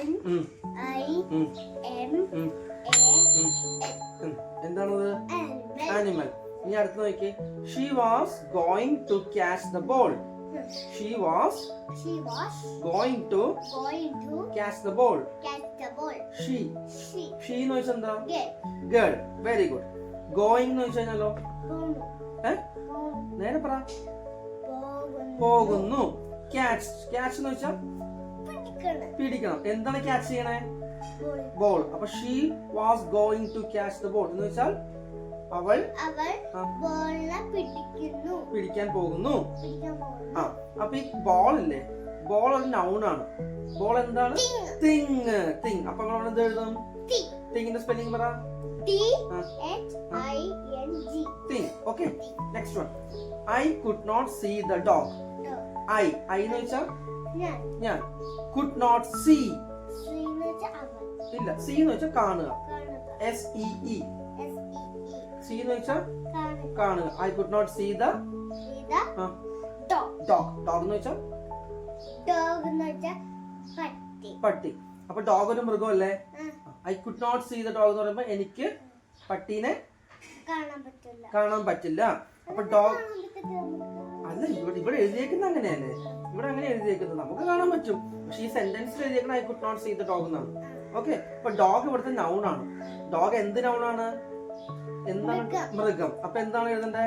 N I M A N. എന്താണത്? Animal. ഇനി അടുത്ത് നോക്കിയേ. She was going to catch the ball. She was going to catch the ball. She എന്ന് വെച്ചാൽ എന്താ? Girl. Very good. Going എന്ന് വെച്ച് കഴിഞ്ഞാലോ? നേരെ പറ. പോകുന്നു. Catch എന്ന് വെച്ചാൽ പിടിക്കണം. എന്താണ് ക്യാച്ച് ചെയ്യണേ? ബോൾ. അപ്പൊ she was going to catch the ball എന്ന് വെച്ചാൽ അവൾ പിടിക്കാൻ പോകുന്നു. ആ അപ്പൊ ഈ ബോൾ ഇല്ലേ, ബോൾ ഒരു നൗൺ ആണ്. ബോൾ എന്താണ്? തിങ്. അപ്പൊ നമ്മൾ എന്ത് എഴുതും? തിങ്ങിന്റെ സ്പെല്ലിംഗ് പറ. Thing. Okay, next one. I could not see the dog. I എന്ന് വെച്ചാൽ ഞാൻ. കുഡ് നോട്ട് സീ ഇല്ല, സി എന്ന് വെച്ചാൽ കാണുക. SEE. സി എന്ന് വെച്ചാൽ കാണുക. I could not see the dog എന്ന് വെച്ചാൽ പട്ടി. അപ്പൊ ഡോഗ് ഒരു മൃഗമല്ലേ? I could not see the dog എന്ന് പറയുമ്പോ എനിക്ക് പട്ടീനെ കാണാൻ പറ്റില്ല. അപ്പൊ ഡോഗ് അല്ല, ഇവിടെ എഴുതിയേക്കുന്നത് അങ്ങനെയല്ലേ? ഇവിടെ അങ്ങനെ എഴുതിയേക്കുന്നത് നമുക്ക് കാണാൻ പറ്റും. പക്ഷെ ഈ സെന്റൻസിൽ എഴുതിയേക്കുന്നത് I could not see the dog എന്നാണ്. ഓക്കെ, അപ്പൊ ഡോഗ് ഇവിടുത്തെ നൗൺ ആണ്. ഡോഗ് എന്ത് നൗൺ ആണ്? എന്താണ്? മൃഗം. അപ്പൊ എന്താണ് എഴുതണ്ടേ?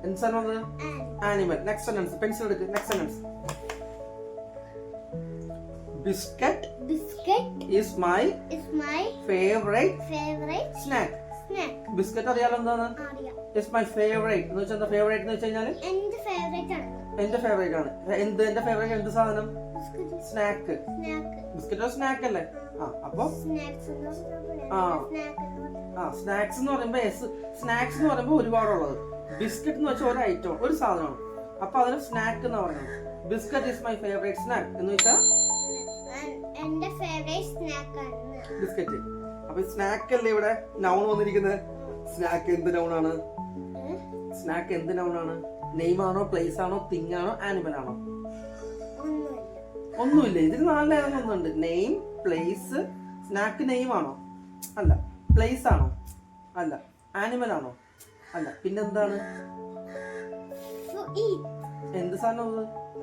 എന്താണ്? ആനിമൽ. Next sentence. പെൻസിൽ എടുക്ക്. Next sentence. Biscuit is my favorite snack. Biscuit അറിയാലോ എന്താണ്? It's my favorite എന്ന് വെച്ചാൽ എന്താ? ഫേവറേറ്റ് എന്ന് വെച്ച് കഴിഞ്ഞാൽ എന്റെ ഫേവറേറ്റ് ആണ്. എന്റെ ഫേവറേറ്റ് എന്ത് സാധനം? സ്നാക്ക്. ബിസ്ക്കറ്റ് സ്നാക്ക് അല്ലേ? അപ്പൊ സ്നാക്സ് എന്ന് പറയുമ്പോ സ്നാക്സ് എന്ന് പറയുമ്പോ ഒരുപാടുള്ളത്. ബിസ്ക്കറ്റ് എന്ന് വെച്ചാൽ ഒരു ഐറ്റം, ഒരു സാധനമാണ്. അപ്പൊ അതിന് സ്നാക്ക് എന്ന് പറയുന്നത്. Biscuit is my favourite snack എന്ന് വെച്ചാൽ ബിസ്ക്കറ്റ്. അപ്പൊ സ്നാക്ക് അല്ലേ ഇവിടെ നൗൺ വന്നിരിക്കുന്നത്? സ്നാക്ക് എന്ത് നൗൺ ആണ്? സ്നാക്ക് എന്ത് നൗൺ ആണ്? നെയിം ആണോ, പ്ലേസ് ആണോ, തിങ് ആണോ, ആനിമൽ ആണോ? ഒന്നുമില്ല. ഇതിൽ നാലിലേതെങ്കിലും ഒന്നുണ്ട്. Name, place. സ്നാക്ക് നെയിം ആണോ? അല്ല. പ്ലേസ് ആണോ? അല്ല. ആനിമൽ ആണോ? അല്ല. പിന്നെന്താണ്? എന്ത് സാധനം?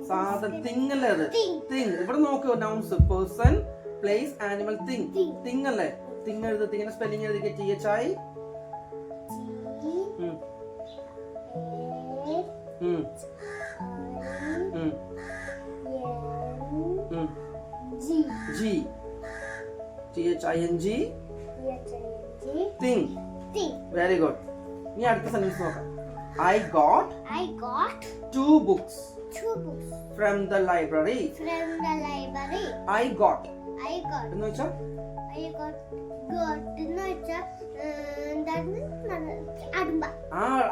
സാധനം. തിങ് അല്ലേ അത്? തിങ്. ഇവിടെ നോക്കൂ. Nouns. Person, place, animal, thing. Thing അല്ലേ? തിങ് എഴുതി. തിങ്ങിന്റെ സ്പെല്ലിംഗ് എഴുതി. THI G. THING. Thing. Very good. ഇനി അടുത്ത സെന്റൻസ് നോക്കാം. I got 2 books from the library. I got എന്ന് വെച്ചാൽ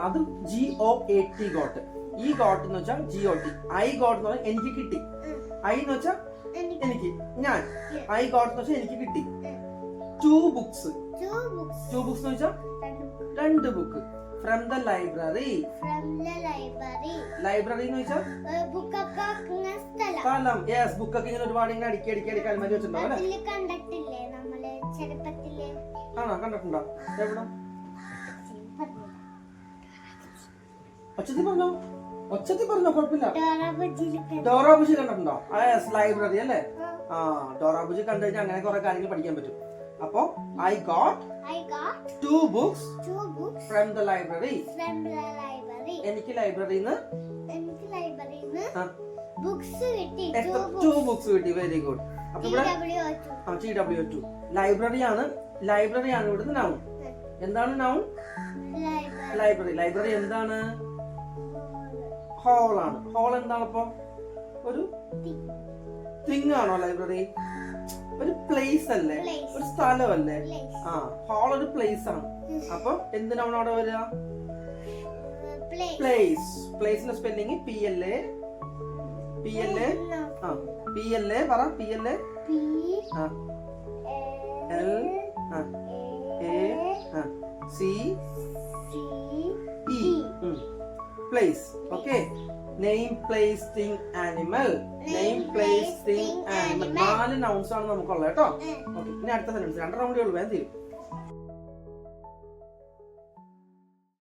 അത് GOAT got. ഈ ഗോട്ട് എന്ന് വെച്ചാൽ GOT. I got എന്ന് പറഞ്ഞാൽ എനിക്ക് കിട്ടി. I എന്ന് വെച്ചാൽ എനിക്ക്, ഞാൻ. I got എന്ന് വെച്ചാൽ എനിക്ക് കിട്ടി. 2 books എന്ന് വെച്ചാൽ 2 book. From the library. Library എന്ന് വെച്ചാൽ സ്ഥലം. യെസ്, ബുക്കൊക്കെ ഇങ്ങനെ ഒരുപാട് ഇങ്ങനെ അടുക്കി അൽമാരി വെച്ചിട്ടുണ്ടാവും അല്ലേ? ആണോ? കണ്ടിട്ടുണ്ടോ? എവിടെ? ഒച്ചത്തി പറഞ്ഞോ, കുഴപ്പമില്ല. ഡോറാബുജി കണ്ടിട്ടുണ്ടോ? യെസ്, ലൈബ്രറി അല്ലേ? ഡോറാബുജി കണ്ടു കഴിഞ്ഞാൽ അങ്ങനെ കുറെ കാര്യങ്ങൾ പഠിക്കാൻ പറ്റും. അപ്പോ I got 2 books from the library. എനിക്ക് ലൈബ്രറിന്ന് two books കിട്ടി. Very good. അപ്പൊ ഇവിടെ TWO. ലൈബ്രറി ആണ് ഇവിടുത്തെ നൗൺ. എന്താണ് നൗൺ? ലൈബ്രറി എന്താണ്? ഹോൾ ആണ്. ഹോൾ എന്താണ്? അപ്പൊ ഒരു തിങ് ആണോ ലൈബ്രറി? ഒരു പ്ലേസ് അല്ലേ? ഒരു സ്ഥലമല്ലേ? ഹോൾ ഒരു പ്ലേസ് ആണ്. അപ്പൊ എന്തിനാണ് അവിടെ വരിക? പ്ലേസിന്റെ സ്പെല്ലിംഗ് PLA. പറ. PLA CE. Place. Okay, name place thing animal. Name place thing animal. 4 nouns ആണ് നമുക്കുള്ളത് കേട്ടോ. ഓക്കെ, ഇനി അടുത്ത സെന്റൻസ്. 2 റൗണ്ടേ ഉള്ളൂ, വേഗം തീരും.